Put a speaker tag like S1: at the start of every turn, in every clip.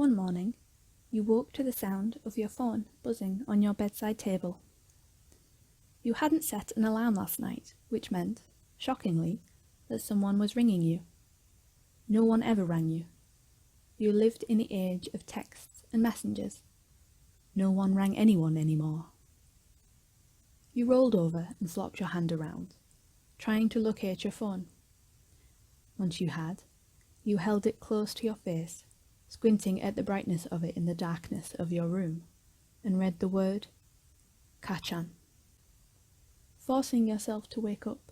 S1: One morning, you woke to the sound of your phone buzzing on your bedside table. You hadn't set an alarm last night, which meant, shockingly, that someone was ringing you. No one ever rang you. You lived in the age of texts and messengers. No one rang anyone anymore. You rolled over and flopped your hand around, trying to locate your phone. Once you had, you held it close to your face, squinting at the brightness of it in the darkness of your room, and read the word, Kachan. Forcing yourself to wake up,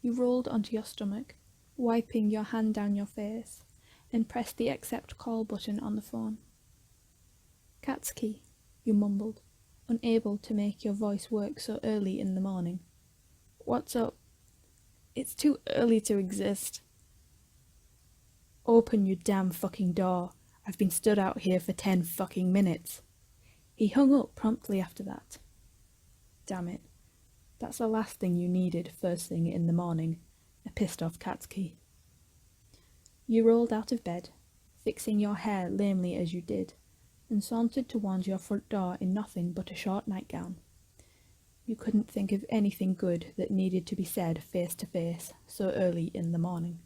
S1: you rolled onto your stomach, wiping your hand down your face, and pressed the accept call button on the phone. Katsuki, you mumbled, unable to make your voice work so early in the morning. What's up? It's too early to exist. Open your damn fucking door. I've been stood out here for 10 fucking minutes. He hung up promptly after that. Damn it. That's the last thing you needed first thing in the morning, a pissed off Katsuki. You rolled out of bed, fixing your hair lamely as you did, and sauntered towards your front door in nothing but a short nightgown. You couldn't think of anything good that needed to be said face to face so early in the morning.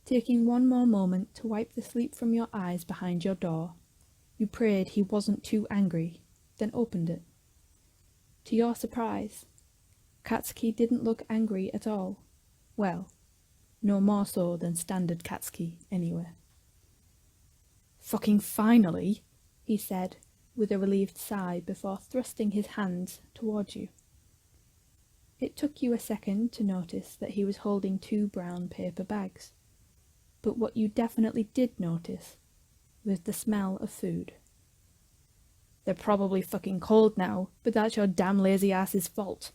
S1: Taking one more moment to wipe the sleep from your eyes behind your door, you prayed he wasn't too angry, then opened it. To your surprise, Katsuki didn't look angry at all. Well, no more so than standard Katsuki, anyway. Fucking finally, he said, with a relieved sigh before thrusting his hands towards you. It took you a second to notice that he was holding 2 brown paper bags, but what you definitely did notice was the smell of food. They're probably fucking cold now, but that's your damn lazy ass's fault.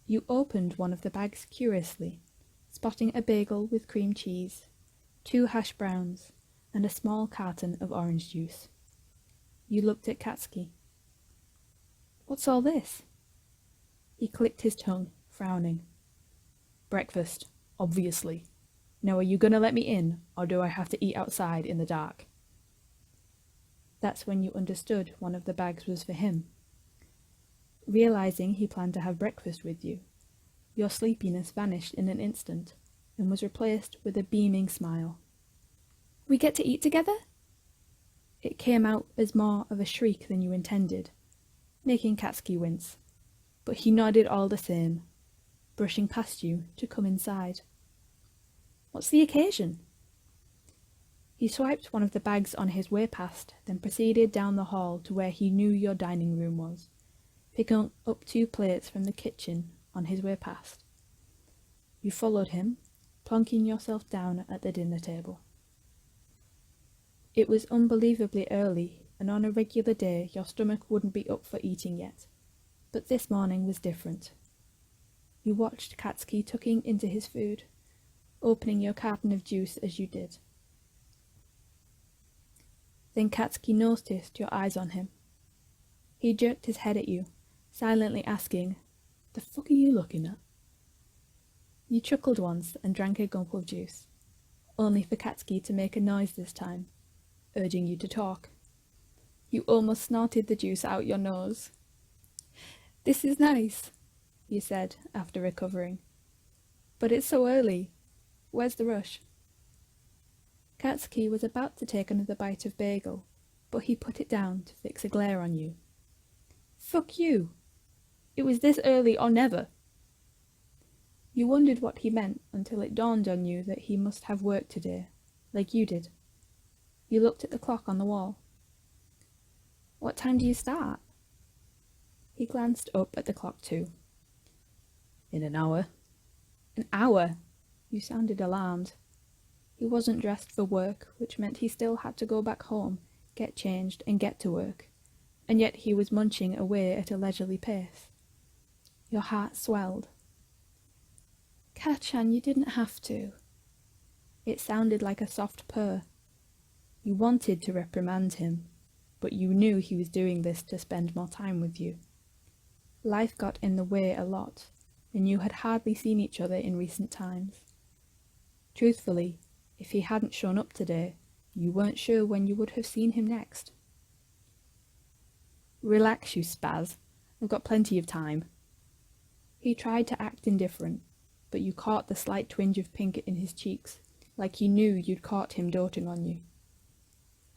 S1: You opened one of the bags curiously, spotting a bagel with cream cheese, 2 hash browns, and a small carton of orange juice. You looked at Katsuki. What's all this? He clicked his tongue, frowning. Breakfast, obviously. Now are you gonna let me in, or do I have to eat outside in the dark? That's when you understood one of the bags was for him. Realizing he planned to have breakfast with you, your sleepiness vanished in an instant and was replaced with a beaming smile. We get to eat together? It came out as more of a shriek than you intended, making Katsuki wince, but he nodded all the same, brushing past you to come inside. What's the occasion? He swiped one of the bags on his way past, then proceeded down the hall to where he knew your dining room was, picking up 2 plates from the kitchen on his way past. You followed him, plonking yourself down at the dinner table. It was unbelievably early, and on a regular day your stomach wouldn't be up for eating yet, but this morning was different. You watched Katsuki tucking into his food, opening your carton of juice as you did. Then Katsuki noticed your eyes on him. He jerked his head at you, silently asking, "The fuck are you looking at?" You chuckled once and drank a gulp of juice, only for Katsuki to make a noise this time, urging you to talk. You almost snorted the juice out your nose. "This is nice," you said after recovering. "But it's so early. Where's the rush?" Katsuki was about to take another bite of bagel, but he put it down to fix a glare on you. "Fuck you! It was this early or never." You wondered what he meant until it dawned on you that he must have work today, like you did. You looked at the clock on the wall. "What time do you start?" He glanced up at the clock too. "In an hour." "An hour?" You sounded alarmed. He wasn't dressed for work, which meant he still had to go back home, get changed, and get to work, and yet he was munching away at a leisurely pace. Your heart swelled. "Kachan, you didn't have to." It sounded like a soft purr. You wanted to reprimand him, but you knew he was doing this to spend more time with you. Life got in the way a lot, and you had hardly seen each other in recent times. Truthfully, If he hadn't shown up today, you weren't sure when you would have seen him next. Relax, you spaz. I've got plenty of time. He tried to act indifferent, but you caught the slight twinge of pink in his cheeks, like you knew you'd caught him doting on you.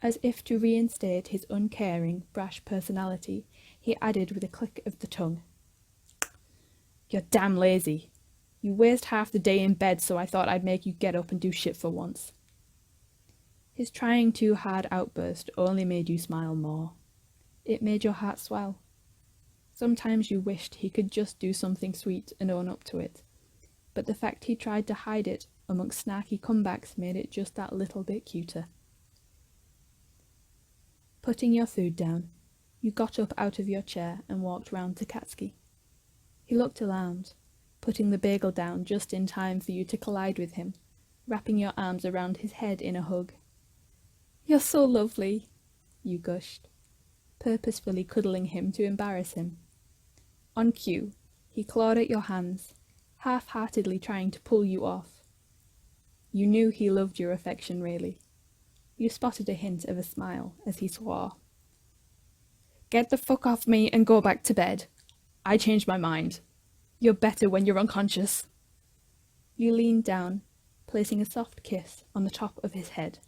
S1: As if to reinstate his uncaring, brash personality, he added with a click of the tongue, "You're damn lazy. You waste half the day in bed, so I thought I'd make you get up and do shit for once." His trying too hard outburst only made you smile more. It made your heart swell. Sometimes you wished he could just do something sweet and own up to it, but the fact he tried to hide it amongst snarky comebacks made it just that little bit cuter. Putting your food down, you got up out of your chair and walked round to Katsuki. He looked alarmed, putting the bagel down just in time for you to collide with him, wrapping your arms around his head in a hug. "You're so lovely," you gushed, purposefully cuddling him to embarrass him. On cue, he clawed at your hands, half-heartedly trying to pull you off. You knew he loved your affection, really. You spotted a hint of a smile as he swore. "Get the fuck off me and go back to bed. I changed my mind. You're better when you're unconscious." You leaned down, placing a soft kiss on the top of his head.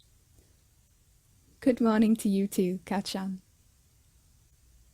S1: "Good morning to you too, Kat-chan."